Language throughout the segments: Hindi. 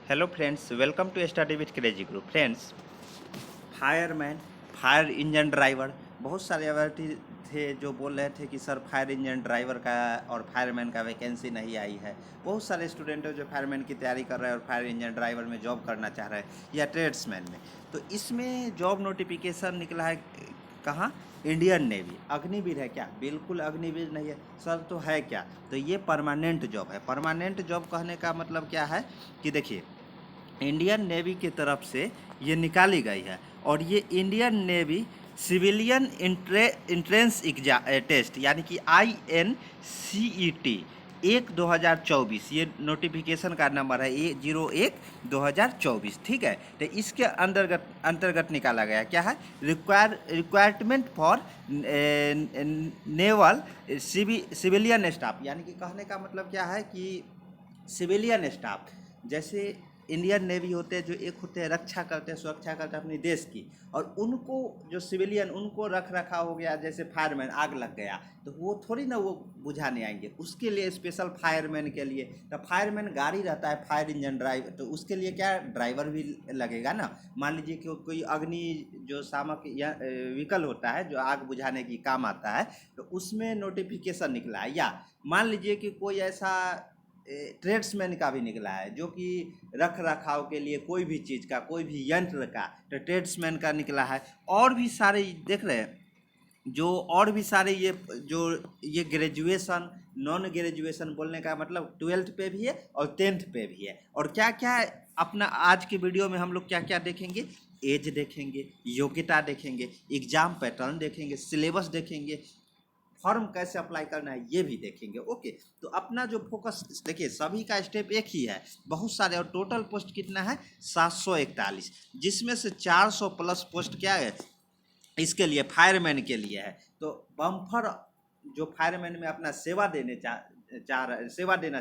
Hello friends, welcome to study with crazy group. Friends, fireman, fire engine driver, बहुत सारे अभ्यर्थी थे जो बोल रहे थे कि सर फायर इंजन ड्राइवर का और फायरमैन का वैकेंसी नहीं आई है। बहुत सारे स्टूडेंट हैं जो फायरमैन की तैयारी कर रहे हैं और फायर इंजन ड्राइवर में जॉब करना चाह रहे हैं या ट्रेड्समैन में। तो इसमें जॉब नोटिफिकेशन निकला है कहाँ? Indian navy. अग्निवीर है क्या? बिल्कुल अग्निवीर नहीं है सर। तो है क्या? तो ये परमानेंट जॉब है। परमानेंट जॉब कहने का मतलब क्या है कि देखिए, इंडियन नेवी की तरफ से ये निकाली गई है और ये Indian navy civilian entrance test यानी कि INCET 1/2024, ये नोटिफिकेशन का नंबर है A01/2024। ठीक है, तो इसके अंतर्गत निकाला गया क्या है? Requirement for naval civilian staff, यानी कि कहने का मतलब क्या है कि सिविलियन स्टाफ जैसे इंडियन नेवी होते हैं जो एक होते हैं रक्षा करते हैं, सुरक्षा करते हैं अपने देश की, और उनको जो सिविलियन उनको रख रखा हो गया, जैसे फायरमैन आग लग गया तो वो थोड़ी ना वो बुझाने आएंगे, उसके लिए स्पेशल फायरमैन के लिए तो फायरमैन गाड़ी रहता है, फायर इंजन ड्राइवर, तो उसके लिए क्या ड्राइवर भी लगेगा ना। मान लीजिए कि कोई अग्नि जो सामक या व्हीकल होता है जो आग बुझाने की काम आता है, तो उसमें नोटिफिकेशन निकला है। या मान लीजिए कि कोई ऐसा ट्रेड्समैन का भी निकला है जो कि रख रखाव के लिए कोई भी चीज़ का, कोई भी यंत्र का, तो ट्रेड्समैन का निकला है। और भी सारे देख रहे हैं जो, और भी सारे ये ग्रेजुएशन, नॉन ग्रेजुएशन बोलने का मतलब 12th पे भी है और 10th पे भी है। और क्या क्या अपना आज की वीडियो में हम लोग क्या क्या देखेंगे? एज देखेंगे, योग्यता देखेंगे, एग्जाम पैटर्न देखेंगे, सिलेबस देखेंगे, फॉर्म कैसे अप्लाई करना है ये भी देखेंगे। ओके, तो अपना जो फोकस देखिए, सभी का स्टेप एक ही है, बहुत सारे, और टोटल पोस्ट कितना है? 741, जिसमें से 400 प्लस पोस्ट क्या है? इसके लिए फायरमैन के लिए है। तो बम्फर जो फायरमैन में अपना सेवा देना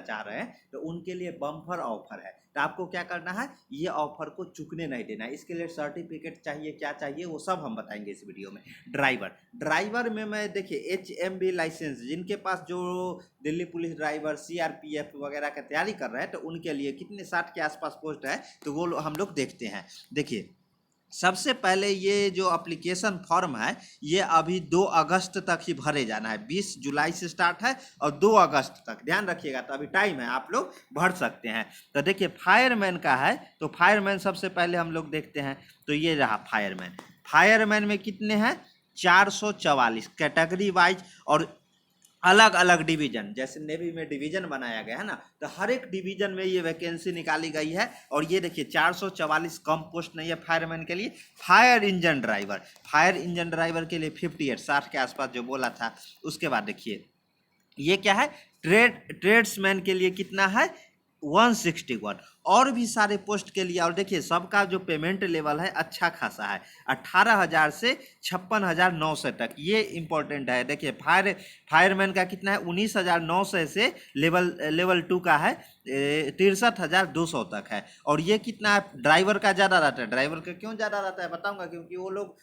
चाह रहे हैं तो उनके लिए बम्फर ऑफर है। तो आपको क्या करना है? ये ऑफर को चूकने नहीं देना है। इसके लिए सर्टिफिकेट चाहिए, क्या चाहिए वो सब हम बताएंगे इस वीडियो में। ड्राइवर में मैं देखिए HMB लाइसेंस जिनके पास, जो दिल्ली पुलिस ड्राइवर, CRPF वगैरह का तैयारी कर रहे हैं, तो उनके लिए कितने 60 के आसपास पोस्ट है, तो वो हम लोग देखते हैं। देखिए, सबसे पहले ये जो एप्लीकेशन फॉर्म है ये अभी 2 अगस्त तक ही भरे जाना है। 20 जुलाई से स्टार्ट है और 2 अगस्त तक, ध्यान रखिएगा, तो अभी टाइम है, आप लोग भर सकते हैं। तो देखिए, फायरमैन का है, तो फायरमैन सबसे पहले हम लोग देखते हैं। तो ये रहा फायरमैन में कितने हैं? 444 कैटेगरी वाइज, और अलग अलग डिवीजन, जैसे नेवी में डिवीजन बनाया गया है ना, तो हर एक डिवीजन में ये वैकेंसी निकाली गई है। और ये देखिए 444 कम पोस्ट नहीं है फायरमैन के लिए। फायर इंजन ड्राइवर के लिए 58, 60 के आसपास जो बोला था। उसके बाद देखिए ये क्या है? ट्रेड्समैन के लिए कितना है? 161। और भी सारे पोस्ट के लिए, और देखिए सबका जो पेमेंट लेवल है अच्छा खासा है, 18,000 से 56,900 तक, ये इंपॉर्टेंट है। देखिए फायरमैन का कितना है? 19,900 से लेवल 2 का है 63,200 तक है। और ये कितना है? ड्राइवर का ज़्यादा रहता है। ड्राइवर का क्यों ज़्यादा रहता है बताऊंगा, क्योंकि वो लोग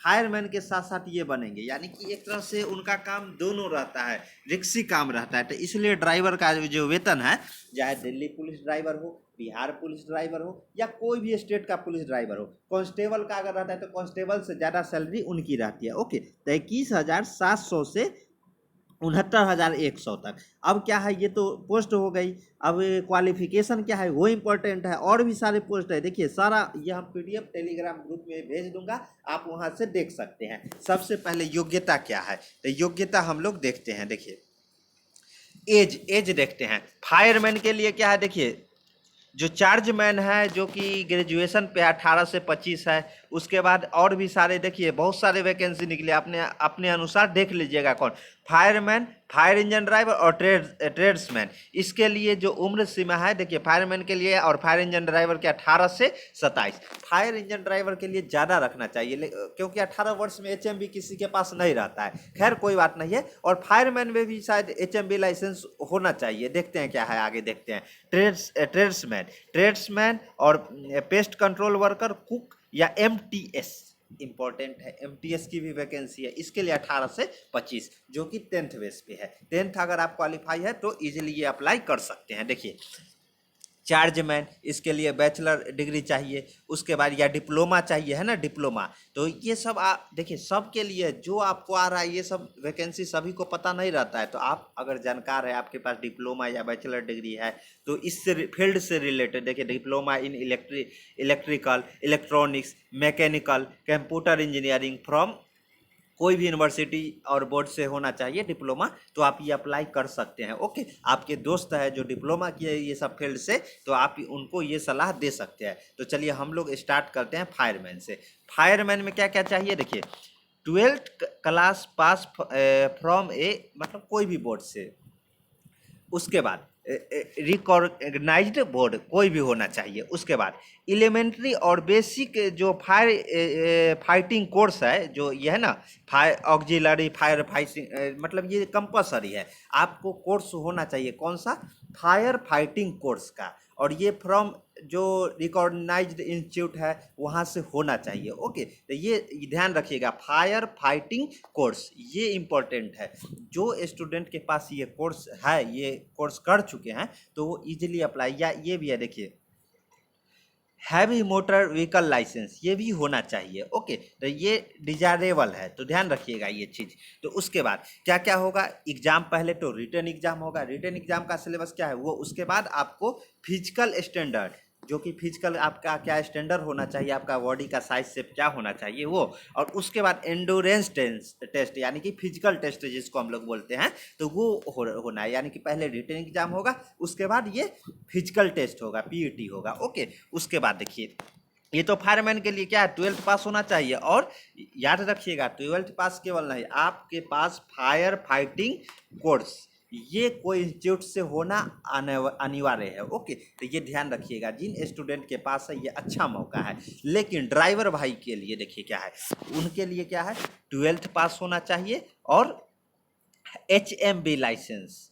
फायरमैन के साथ साथ ये बनेंगे, यानी कि एक तरह से उनका काम दोनों रहता है, रिक्सी काम रहता है। तो इसलिए ड्राइवर का जो वेतन है, चाहे दिल्ली पुलिस ड्राइवर हो, बिहार पुलिस ड्राइवर हो, या कोई भी स्टेट का पुलिस ड्राइवर हो, कांस्टेबल का अगर रहता है तो कांस्टेबल से ज़्यादा सैलरी उनकी रहती है। ओके, तो 21,700 से 69,100 तक। अब क्या है? ये तो पोस्ट हो गई। अब क्वालिफिकेशन क्या है वो इम्पोर्टेंट है। और भी सारे पोस्ट है, देखिए सारा ये हम PDF टेलीग्राम ग्रुप में भेज दूंगा, आप वहां से देख सकते हैं। सबसे पहले योग्यता क्या है, तो योग्यता हम लोग देखते हैं। देखिए एज देखते हैं। फायरमैन के लिए क्या है? देखिए जो चार्जमैन है जो कि ग्रेजुएशन पे 18 से 25 है। उसके बाद और भी सारे देखिए बहुत सारे वैकेंसी निकले, अपने अपने अनुसार देख लीजिएगा कौन। फायरमैन, फायर इंजन ड्राइवर और ट्रेड्समैन, इसके लिए जो उम्र सीमा है देखिए, फायरमैन के लिए और फायर इंजन ड्राइवर के 18 से 27। फायर इंजन ड्राइवर के लिए ज़्यादा रखना चाहिए क्योंकि 18 वर्ष में HMB किसी के पास नहीं रहता है। खैर कोई बात नहीं है। और फायरमैन में भी शायद HMB लाइसेंस होना चाहिए। देखते हैं क्या है, आगे देखते हैं। ट्रेड्समैन और पेस्ट कंट्रोल वर्कर, कुक या MTS इंपॉर्टेंट है। MTS की भी वैकेंसी है, इसके लिए 18 से 25, जो कि 10th बेस पे है। 10th अगर आप क्वालिफाई है तो इजीली ये अप्लाई कर सकते हैं। देखिए चार्जमैन, इसके लिए बैचलर डिग्री चाहिए, उसके बाद या डिप्लोमा चाहिए, है ना, डिप्लोमा। तो ये सब आप देखिए, सबके लिए जो आपको आ रहा है, ये सब वैकेंसी सभी को पता नहीं रहता है। तो आप अगर जानकार है, आपके पास डिप्लोमा या बैचलर डिग्री है, तो इससे फील्ड से रिलेटेड देखिए, diploma in electrical, electronics, mechanical, computer engineering from कोई भी यूनिवर्सिटी और बोर्ड से होना चाहिए डिप्लोमा, तो आप ये अप्लाई कर सकते हैं। ओके, आपके दोस्त है जो डिप्लोमा किए ये सब फील्ड से, तो आप उनको ये सलाह दे सकते हैं। तो चलिए हम लोग स्टार्ट करते हैं फायरमैन से। फायरमैन में क्या क्या चाहिए देखिए, 12th क्लास पास फ्रॉम ए, मतलब कोई भी बोर्ड से, उसके बाद रिकॉग्नाइज्ड बोर्ड कोई भी होना चाहिए, उसके बाद एलिमेंट्री और बेसिक जो फाइटिंग कोर्स है, जो ये है ना, फायर ऑक्जिलरी फायर फाइटिंग, मतलब ये कंपलसरी है, आपको कोर्स होना चाहिए। कौन सा? फायर फाइटिंग कोर्स का, और ये फ्रॉम जो रिकॉग्नाइज्ड इंस्टीट्यूट है वहाँ से होना चाहिए। ओके, तो ये ध्यान रखिएगा, फायर फाइटिंग कोर्स ये इम्पोर्टेंट है। जो स्टूडेंट के पास ये कोर्स है, ये कोर्स कर चुके हैं, तो वो इजीली अप्लाई, या ये भी है देखिए, हैवी मोटर व्हीकल लाइसेंस, ये भी होना चाहिए। ओके, तो ये डिजायरेबल है, तो ध्यान रखिएगा ये चीज़। तो उसके बाद क्या क्या होगा, एग्जाम, पहले तो रिटन एग्जाम होगा। रिटन एग्जाम का सिलेबस क्या है वो, उसके बाद आपको फिजिकल स्टैंडर्ड, जो कि फिजिकल आपका क्या स्टैंडर्ड होना चाहिए, आपका बॉडी का साइज शेप क्या होना चाहिए वो, और उसके बाद एंडोरेंस टेस्ट, यानी कि फिजिकल टेस्ट जिसको हम लोग बोलते हैं, तो वो होना है। यानी कि पहले रिटन एग्जाम होगा, उसके बाद ये फिजिकल टेस्ट होगा, पीईटी होगा। ओके, उसके बाद देखिए, ये तो फायरमैन के लिए क्या है, 12th पास होना चाहिए। और याद रखिएगा, 12th पास केवल नहीं, आपके पास फायर फाइटिंग कोर्स ये कोई इंस्टीट्यूट से होना अनिवार्य है। ओके, तो ये ध्यान रखिएगा, जिन स्टूडेंट के पास है ये अच्छा मौका है। लेकिन ड्राइवर भाई के लिए देखिए क्या है, उनके लिए क्या है, 12th पास होना चाहिए और HMB लाइसेंस।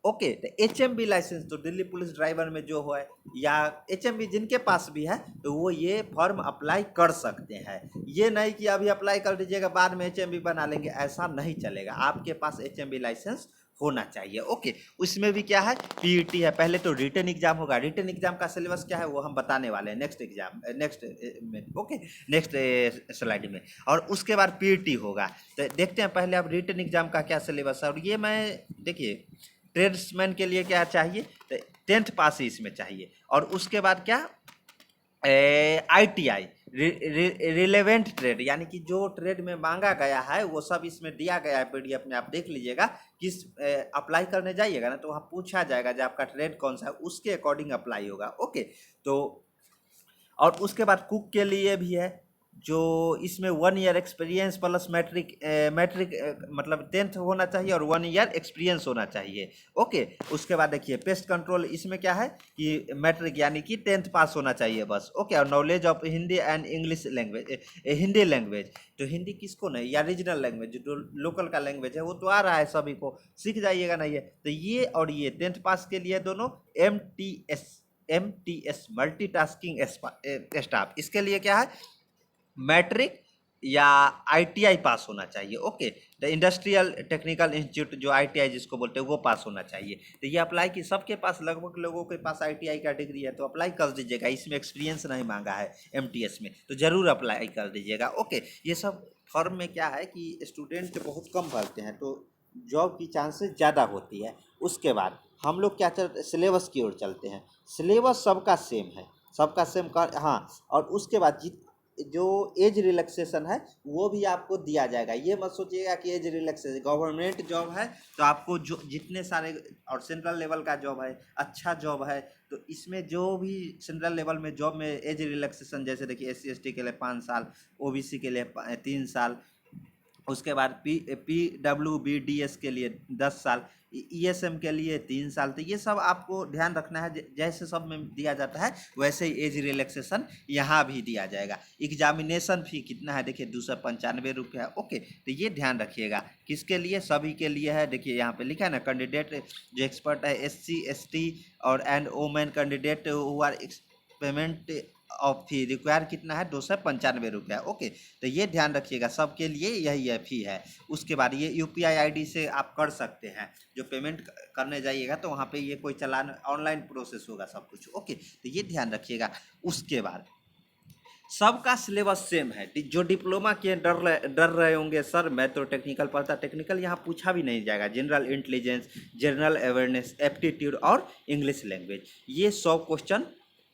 ओके, तो HMB लाइसेंस तो दिल्ली पुलिस ड्राइवर में जो है, या HMB जिनके पास भी है, तो वो ये फॉर्म अप्लाई कर सकते हैं। ये नहीं कि अभी अप्लाई कर दीजिएगा बाद में HMB बना लेंगे, ऐसा नहीं चलेगा। आपके पास HMB लाइसेंस होना चाहिए। ओके, उसमें भी क्या है, पीईटी है। पहले तो रिटन एग्जाम होगा, रिटन एग्जाम का सिलेबस क्या है वो हम बताने वाले हैं नेक्स्ट एग्जाम, नेक्स्ट में। ओके, नेक्स्ट स्लाइड में। और उसके बाद पीईटी होगा। तो देखते हैं पहले अब रिटन एग्जाम का क्या सिलेबस है। और ये मैं देखिए, ट्रेड्समैन के लिए क्या चाहिए, तो 10th पास ही इसमें चाहिए। और उसके बाद क्या, ITI, रिलेवेंट ट्रेड, यानी कि जो ट्रेड में मांगा गया है वो सब इसमें दिया गया है। PDF में आप देख लीजिएगा, किस अप्लाई करने जाइएगा ना, तो वहाँ पूछा जाएगा जो आपका ट्रेड कौन सा है, उसके अकॉर्डिंग अप्लाई होगा। ओके, तो और उसके बाद कुक के लिए भी है, जो इसमें 1 ईयर एक्सपीरियंस प्लस मैट्रिक मतलब 10th होना चाहिए, और 1 ईयर एक्सपीरियंस होना चाहिए। ओके, उसके बाद देखिए पेस्ट कंट्रोल, इसमें क्या है कि मैट्रिक यानी कि 10th पास होना चाहिए बस। ओके, और knowledge of Hindi and English language, Hindi language, तो हिंदी किसको नहीं, या रीजनल लैंग्वेज जो लोकल का लैंग्वेज है वो तो आ रहा है सभी को, सीख जाइएगा ना ये। तो ये और ये 10th पास के लिए दोनों MTS मल्टीटास्किंग स्टाफ, इसके लिए क्या है, मैट्रिक या ITI पास होना चाहिए। ओके, तो इंडस्ट्रियल टेक्निकल इंस्टीट्यूट जो ITI जिसको बोलते हैं वो पास होना चाहिए। तो ये अप्लाई की, सबके पास लगभग लोगों के पास ITI का डिग्री है, तो अप्लाई कर दीजिएगा। इसमें एक्सपीरियंस नहीं मांगा है MTS में, तो ज़रूर अप्लाई कर दीजिएगा। ओके, ये सब फॉर्म में क्या है कि स्टूडेंट बहुत कम भरते हैं, तो जॉब की चांसेस ज़्यादा होती है। उसके बाद हम लोग क्या चलते, सिलेबस की ओर चलते हैं। सिलेबस सबका सेम है, सबका सेम का, हाँ। और उसके बाद जो एज रिलैक्सेशन है वो भी आपको दिया जाएगा। ये मत सोचिएगा कि एज रिलैक्सेशन, गवर्नमेंट जॉब है तो आपको जो जितने सारे, और सेंट्रल लेवल का जॉब है, अच्छा जॉब है, तो इसमें जो भी सेंट्रल लेवल में जॉब में एज रिलैक्सेशन, जैसे देखिए SC ST के लिए 5 साल, OBC के लिए 3 साल, उसके बाद PWBDS के लिए 10 साल, ESM के लिए 3 साल। तो ये सब आपको ध्यान रखना है, जैसे सब में दिया जाता है वैसे ही एज रिलैक्सेशन यहाँ भी दिया जाएगा। एग्जामिनेशन फी कितना है देखिए, 295 रुपये है। ओके, तो ये ध्यान रखिएगा, किसके लिए, सभी के लिए है। देखिए यहाँ पे लिखा है ना, कैंडिडेट जो एक्सपर्ट है SC ST और and women candidate who are payment of fee require कितना है, 295 रुपया। ओके, तो ये ध्यान रखिएगा, सबके लिए यही है फी है। उसके बाद ये UPI ID से आप कर सकते हैं, जो पेमेंट करने जाइएगा तो वहाँ पे ये कोई चालान ऑनलाइन प्रोसेस होगा सब कुछ। ओके, तो ये ध्यान रखिएगा। उसके बाद सबका सिलेबस सेम है। जो डिप्लोमा किए डर रहे होंगे सर मैं तो टेक्निकल पढ़ता, टेक्निकल यहाँ पूछा भी नहीं जाएगा। General intelligence, general awareness, aptitude और इंग्लिश लैंग्वेज, ये 100 क्वेश्चन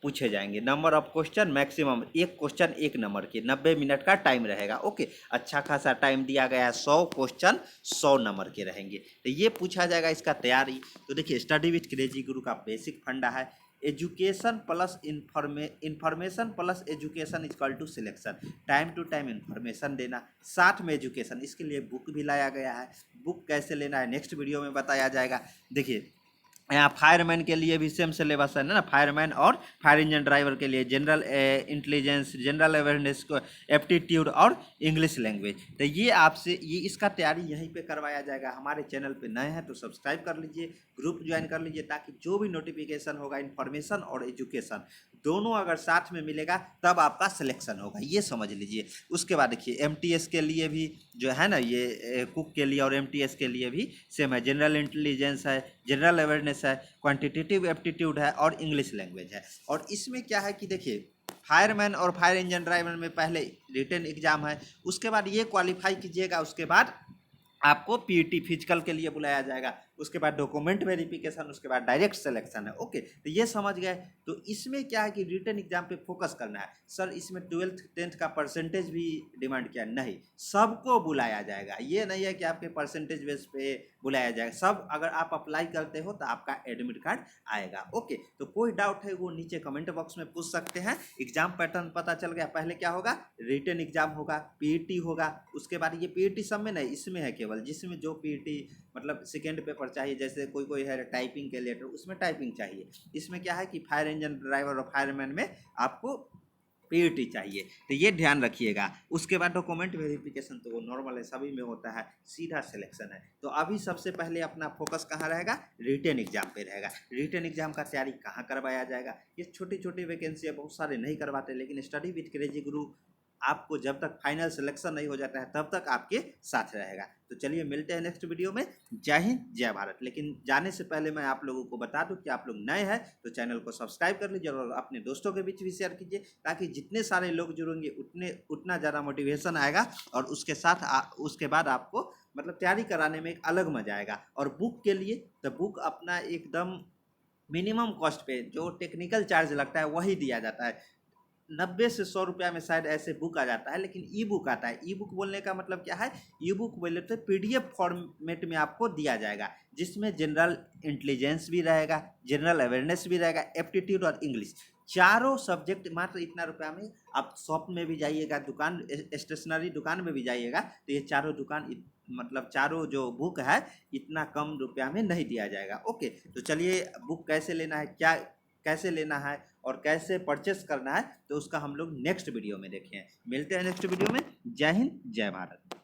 पूछे जाएंगे। Number of question maximum 1 question 1 number के, 90 मिनट का टाइम रहेगा। ओके, अच्छा खासा टाइम दिया गया है, 100 क्वेश्चन 100 नंबर के रहेंगे। तो ये पूछा जाएगा इसका तैयारी। तो देखिए, स्टडी विथ क्रेजी गुरु का बेसिक फंडा है education plus information plus education equal to selection. Time to time information देना, साथ में एजुकेशन। इसके लिए बुक भी लाया गया है। बुक कैसे लेना है नेक्स्ट वीडियो में बताया जाएगा। देखिए, यहाँ फायरमैन के लिए भी सेम सिलेबस है ना, फायरमैन और फायर इंजन ड्राइवर के लिए जनरल इंटेलिजेंस, जनरल अवेयरनेस को, एप्टीट्यूड और इंग्लिश लैंग्वेज। तो ये आपसे ये इसका तैयारी यहीं पे करवाया जाएगा। हमारे चैनल पे नए हैं तो सब्सक्राइब कर लीजिए, ग्रुप ज्वाइन कर लीजिए, ताकि जो भी नोटिफिकेशन होगा इन्फॉर्मेशन और एजुकेशन दोनों अगर साथ में मिलेगा तब आपका सिलेक्शन होगा, ये समझ लीजिए। उसके बाद देखिए, MTS के लिए भी जो है ना, ये कुक के लिए और MTS के लिए भी सेम है। जनरल इंटेलिजेंस है, जनरल अवेयरनेस है, क्वांटिटेटिव एप्टीट्यूड है और इंग्लिश लैंग्वेज है। और इसमें क्या है कि देखिए, फायरमैन और फायर इंजन ड्राइवर में पहले रिटन एग्जाम है, उसके बाद ये क्वालिफाई कीजिएगा, उसके बाद आपको PET फिजिकल के लिए बुलाया जाएगा, उसके बाद डॉक्यूमेंट वेरिफिकेशन, उसके बाद डायरेक्ट सिलेक्शन है। ओके, तो ये समझ गए। तो इसमें क्या है कि रिटन एग्जाम पे फोकस करना है। सर इसमें 12th 10th का परसेंटेज भी डिमांड किया, नहीं, सबको बुलाया जाएगा। ये नहीं है कि आपके परसेंटेज बेस पे बुलाया जाएगा, सब अगर आप अप्लाई करते हो तो आपका एडमिट कार्ड आएगा। ओके, तो कोई डाउट है वो नीचे कमेंट बॉक्स में पूछ सकते हैं। एग्जाम पैटर्न पता चल गया। पहले क्या होगा, रिटन एग्जाम होगा, PET होगा, उसके बाद ये PET सब में नहीं, इसमें है केवल जिसमें जो PET मतलब सेकेंड पेपर चाहिए, जैसे कोई है टाइपिंग के लेटर, उसमें टाइपिंग चाहिए। इसमें क्या है कि फायर इंजन ड्राइवर और फायरमैन में आपको PET चाहिए, तो ये ध्यान रखिएगा। उसके बाद डॉक्यूमेंट वेरिफिकेशन तो वो नॉर्मल है, सभी में होता है, सीधा सिलेक्शन है। तो अभी सबसे पहले अपना फोकस कहाँ रहेगा, रिटन एग्जाम पे रहेगा। रिटन एग्जाम का तैयारी कहाँ करवाया जाएगा, ये छोटी छोटी वैकेंसी है, बहुत सारे नहीं करवाते, लेकिन स्टडी विथ क्रेजी गुरु आपको जब तक फाइनल सिलेक्शन नहीं हो जाता है तब तक आपके साथ रहेगा। तो चलिए मिलते हैं नेक्स्ट वीडियो में। जय हिंद, जय भारत। लेकिन जाने से पहले मैं आप लोगों को बता दूं कि आप लोग नए हैं तो चैनल को सब्सक्राइब कर लीजिए और अपने दोस्तों के बीच भी शेयर कीजिए, ताकि जितने सारे लोग जुड़ेंगे उतना ज़्यादा मोटिवेशन आएगा और उसके साथ उसके बाद आपको मतलब तैयारी कराने में एक अलग मजा आएगा। और बुक के लिए तो बुक अपना एकदम मिनिमम कॉस्ट पे, जो टेक्निकल चार्ज लगता है वही दिया जाता है। 90 से 100 रुपया में शायद ऐसे बुक आ जाता है, लेकिन ई बुक आता है। ई बुक बोलने का मतलब क्या है, ई बुक बोले तो PDF फॉर्मेट में आपको दिया जाएगा, जिसमें जनरल इंटेलिजेंस भी रहेगा, जनरल अवेयरनेस भी रहेगा, एप्टीट्यूड और इंग्लिश, चारों सब्जेक्ट मात्र इतना रुपया में। आप शॉप में भी जाइएगा, दुकान स्टेशनरी दुकान में भी जाइएगा तो ये चारों दुकान मतलब चारों जो बुक है इतना कम रुपया में नहीं दिया जाएगा। ओके, तो चलिए बुक कैसे लेना है, क्या कैसे लेना है और कैसे परचेस करना है, तो उसका हम लोग नेक्स्ट वीडियो में देखें। मिलते हैं नेक्स्ट वीडियो में। जय हिंद, जय भारत।